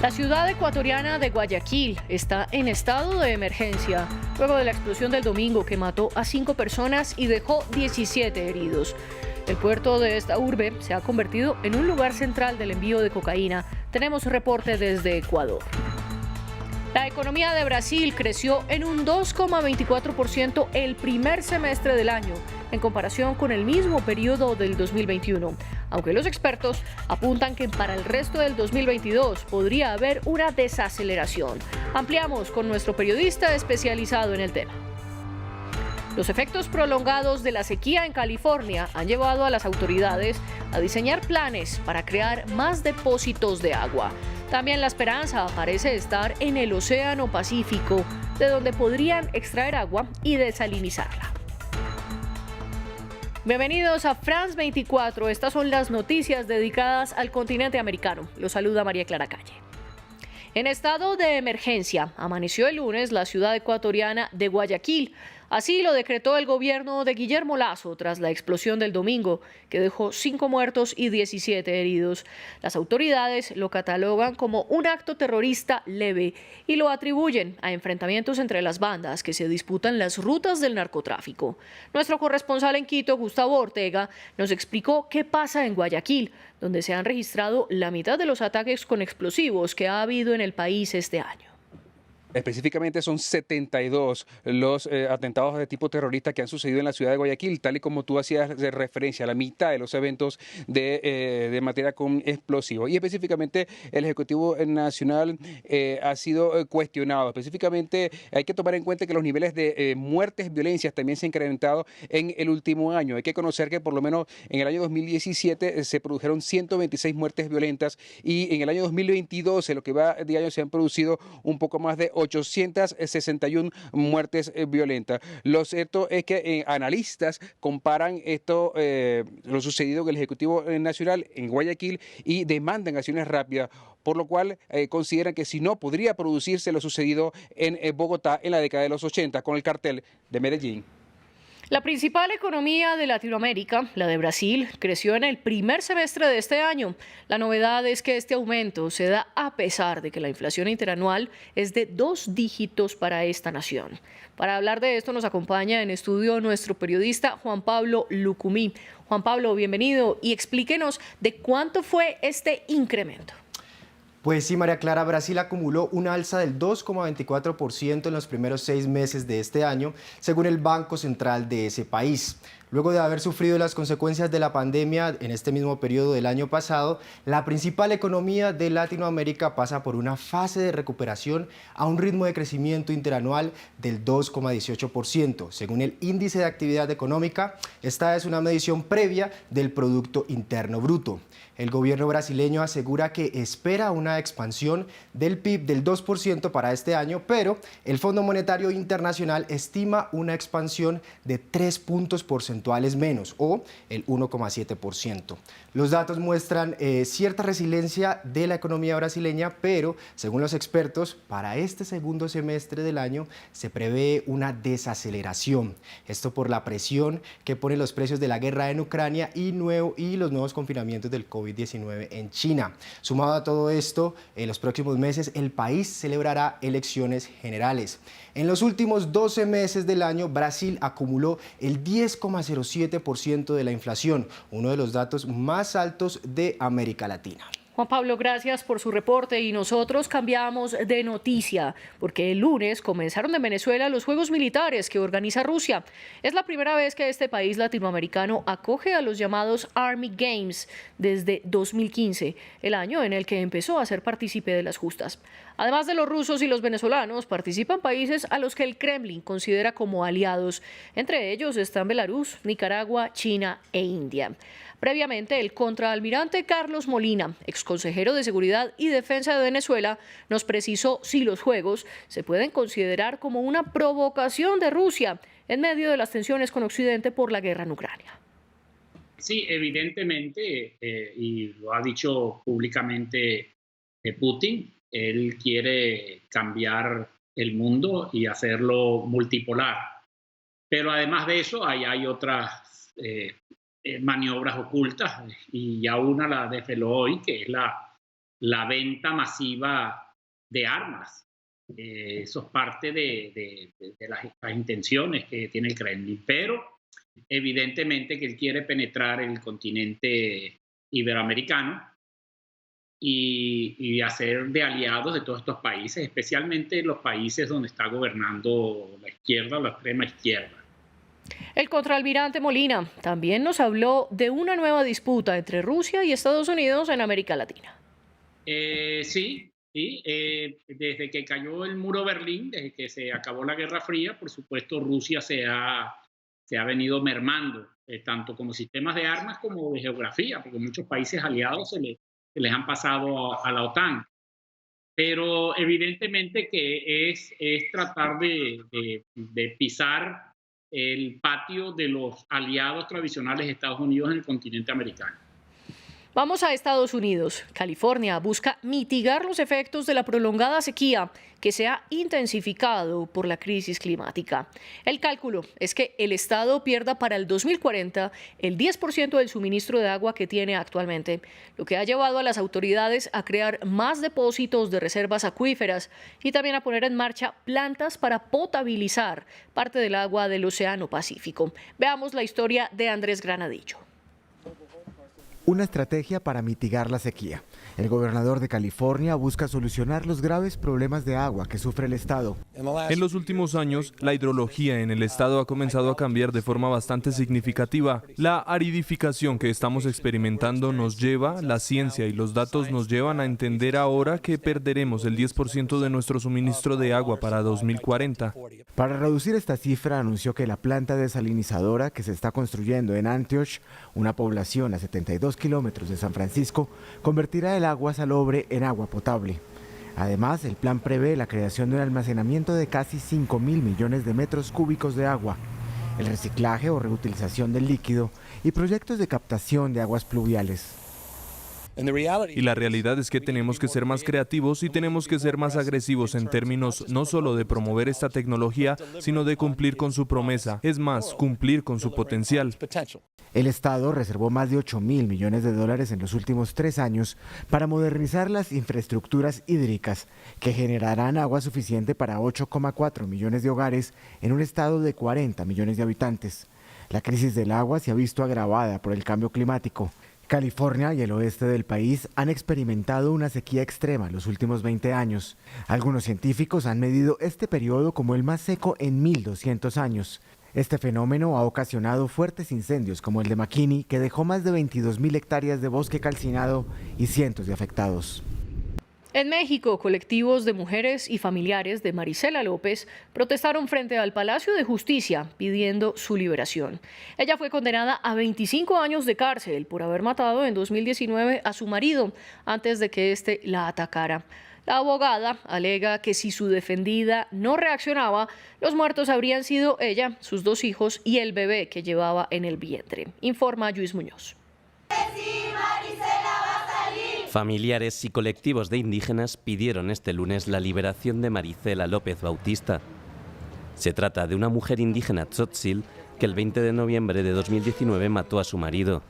La ciudad ecuatoriana de Guayaquil está en estado de emergencia luego de la explosión del domingo que mató a 5 personas y dejó 17 heridos. El puerto de esta urbe se ha convertido en un lugar central del envío de cocaína. Tenemos reporte desde Ecuador. La economía de Brasil creció en un 2,24% el primer semestre del año, en comparación con el mismo periodo del 2021, aunque los expertos apuntan que para el resto del 2022 podría haber una desaceleración. Ampliamos con nuestro periodista especializado en el tema. Los efectos prolongados de la sequía en California han llevado a las autoridades a diseñar planes para crear más depósitos de agua. También la esperanza parece estar en el Océano Pacífico, de donde podrían extraer agua y desalinizarla. Bienvenidos a France 24. Estas son las noticias dedicadas al continente americano. Los saluda María Clara Calle. En estado de emergencia amaneció el lunes la ciudad ecuatoriana de Guayaquil. Así lo decretó el gobierno de Guillermo Lasso tras la explosión del domingo, que dejó 5 muertos y 17 heridos. Las autoridades lo catalogan como un acto terrorista leve y lo atribuyen a enfrentamientos entre las bandas que se disputan las rutas del narcotráfico. Nuestro corresponsal en Quito, Gustavo Ortega, nos explicó qué pasa en Guayaquil, donde se han registrado la mitad de los ataques con explosivos que ha habido en el país este año. Específicamente son 72 los atentados de tipo terrorista que han sucedido en la ciudad de Guayaquil, tal y como tú hacías de referencia, la mitad de los eventos de materia con explosivos. Y específicamente el Ejecutivo Nacional ha sido cuestionado. Específicamente hay que tomar en cuenta que los niveles de muertes, violencias también se han incrementado en el último año. Hay que conocer que por lo menos en el año 2017 se produjeron 126 muertes violentas y en el año 2022, en lo que va de año, se han producido un poco más de 861 muertes violentas. Lo cierto es que analistas comparan esto, lo sucedido en el Ejecutivo Nacional en Guayaquil, y demandan acciones rápidas, por lo cual consideran que si no, podría producirse lo sucedido en Bogotá en la década de los 80 con el cartel de Medellín. La principal economía de Latinoamérica, la de Brasil, creció en el primer semestre de este año. La novedad es que este aumento se da a pesar de que la inflación interanual es de 2 dígitos para esta nación. Para hablar de esto nos acompaña en estudio nuestro periodista Juan Pablo Lucumí. Juan Pablo, bienvenido y explíquenos de cuánto fue este incremento. Pues sí, María Clara, Brasil acumuló una alza del 2,24% en los primeros 6 meses de este año, según el Banco Central de ese país. Luego de haber sufrido las consecuencias de la pandemia en este mismo periodo del año pasado, la principal economía de Latinoamérica pasa por una fase de recuperación a un ritmo de crecimiento interanual del 2,18%. Según el Índice de Actividad Económica, esta es una medición previa del Producto Interno Bruto. El gobierno brasileño asegura que espera una expansión del PIB del 2% para este año, pero el Fondo Monetario Internacional estima una expansión de 3 puntos porcentuales menos, o el 1,7%. Los datos muestran cierta resiliencia de la economía brasileña, pero según los expertos, para este segundo semestre del año se prevé una desaceleración. Esto por la presión que ponen los precios de la guerra en Ucrania y los nuevos confinamientos del COVID-19 en China. Sumado a todo esto, en los próximos meses el país celebrará elecciones generales. En los últimos 12 meses del año, Brasil acumuló el 10,07% de la inflación, uno de los datos más altos de América Latina. Juan Pablo, gracias por su reporte y nosotros cambiamos de noticia porque el lunes comenzaron en Venezuela los Juegos Militares que organiza Rusia. Es la primera vez que este país latinoamericano acoge a los llamados Army Games desde 2015, el año en el que empezó a ser partícipe de las justas. Además de los rusos y los venezolanos, participan países a los que el Kremlin considera como aliados. Entre ellos están Belarus, Nicaragua, China e India. Previamente, el contraalmirante Carlos Molina, exconsejero de Seguridad y Defensa de Venezuela, nos precisó si los Juegos se pueden considerar como una provocación de Rusia en medio de las tensiones con Occidente por la guerra en Ucrania. Sí, evidentemente, y lo ha dicho públicamente Putin, él quiere cambiar el mundo y hacerlo multipolar. Pero además de eso, hay otras maniobras ocultas, y ya una la desveló hoy, que es la venta masiva de armas. Eso es parte de las intenciones que tiene el Kremlin, pero evidentemente que él quiere penetrar el continente iberoamericano y hacer de aliados de todos estos países, especialmente los países donde está gobernando la izquierda o la extrema izquierda. El contraalmirante Molina también nos habló de una nueva disputa entre Rusia y Estados Unidos en América Latina. Sí. Desde que cayó el muro de Berlín, desde que se acabó la Guerra Fría, por supuesto Rusia se ha venido mermando, tanto como sistemas de armas como de geografía, porque muchos países aliados se les han pasado a la OTAN. Pero evidentemente que es tratar de pisar el patio de los aliados tradicionales de Estados Unidos en el continente americano. Vamos a Estados Unidos. California busca mitigar los efectos de la prolongada sequía que se ha intensificado por la crisis climática. El cálculo es que el estado pierda para el 2040 el 10% del suministro de agua que tiene actualmente, lo que ha llevado a las autoridades a crear más depósitos de reservas acuíferas y también a poner en marcha plantas para potabilizar parte del agua del Océano Pacífico. Veamos la historia de Andrés Granadillo. Una estrategia para mitigar la sequía. El gobernador de California busca solucionar los graves problemas de agua que sufre el estado. En los últimos años, la hidrología en el estado ha comenzado a cambiar de forma bastante significativa. La aridificación que estamos experimentando nos lleva, la ciencia y los datos nos llevan a entender ahora que perderemos el 10% de nuestro suministro de agua para 2040. Para reducir esta cifra, anunció que la planta desalinizadora que se está construyendo en Antioch, una población a 72 kilómetros de San Francisco, convertirá el agua salobre en agua potable. Además, el plan prevé la creación de un almacenamiento de casi 5.000 millones de metros cúbicos de agua, el reciclaje o reutilización del líquido y proyectos de captación de aguas pluviales. Y la realidad es que tenemos que ser más creativos y tenemos que ser más agresivos en términos no solo de promover esta tecnología, sino de cumplir con su promesa, es más, cumplir con su potencial. El Estado reservó más de 8.000 millones de dólares en los últimos 3 años para modernizar las infraestructuras hídricas que generarán agua suficiente para 8,4 millones de hogares en un estado de 40 millones de habitantes. La crisis del agua se ha visto agravada por el cambio climático. California y el oeste del país han experimentado una sequía extrema en los últimos 20 años. Algunos científicos han medido este periodo como el más seco en 1.200 años. Este fenómeno ha ocasionado fuertes incendios como el de McKinney, que dejó más de 22.000 hectáreas de bosque calcinado y cientos de afectados. En México, colectivos de mujeres y familiares de Marisela López protestaron frente al Palacio de Justicia pidiendo su liberación. Ella fue condenada a 25 años de cárcel por haber matado en 2019 a su marido antes de que éste la atacara. La abogada alega que si su defendida no reaccionaba, los muertos habrían sido ella, sus 2 hijos y el bebé que llevaba en el vientre. Informa Luis Muñoz. Familiares y colectivos de indígenas pidieron este lunes la liberación de Marisela López Bautista. Se trata de una mujer indígena tzotzil que el 20 de noviembre de 2019 mató a su marido.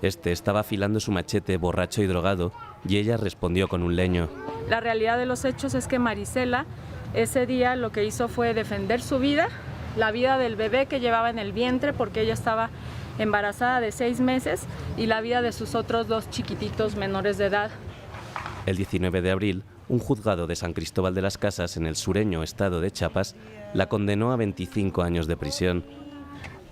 Este estaba afilando su machete borracho y drogado y ella respondió con un leño. La realidad de los hechos es que Marisela ese día lo que hizo fue defender su vida, la vida del bebé que llevaba en el vientre porque ella estaba embarazada de 6 meses y la vida de sus otros 2 chiquititos menores de edad. El 19 de abril, un juzgado de San Cristóbal de las Casas en el sureño estado de Chiapas la condenó a 25 años de prisión.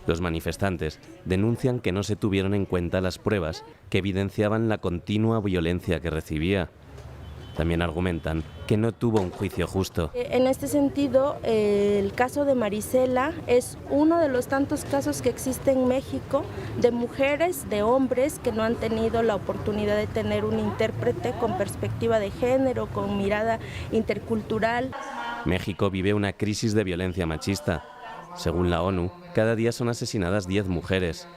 Los manifestantes denuncian que no se tuvieron en cuenta las pruebas que evidenciaban la continua violencia que recibía. También argumentan que no tuvo un juicio justo. En este sentido, el caso de Marisela es uno de los tantos casos que existen en México de mujeres, de hombres que no han tenido la oportunidad de tener un intérprete con perspectiva de género, con mirada intercultural. México vive una crisis de violencia machista. Según la ONU, cada día son asesinadas 10 mujeres,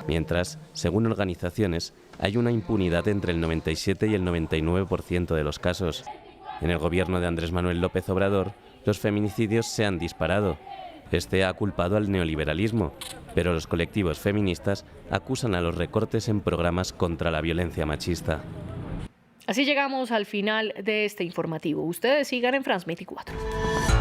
mientras, según organizaciones, hay una impunidad entre el 97 y el 99% de los casos. En el gobierno de Andrés Manuel López Obrador, los feminicidios se han disparado. Este ha culpado al neoliberalismo, pero los colectivos feministas acusan a los recortes en programas contra la violencia machista. Así llegamos al final de este informativo. Ustedes sigan en France 24.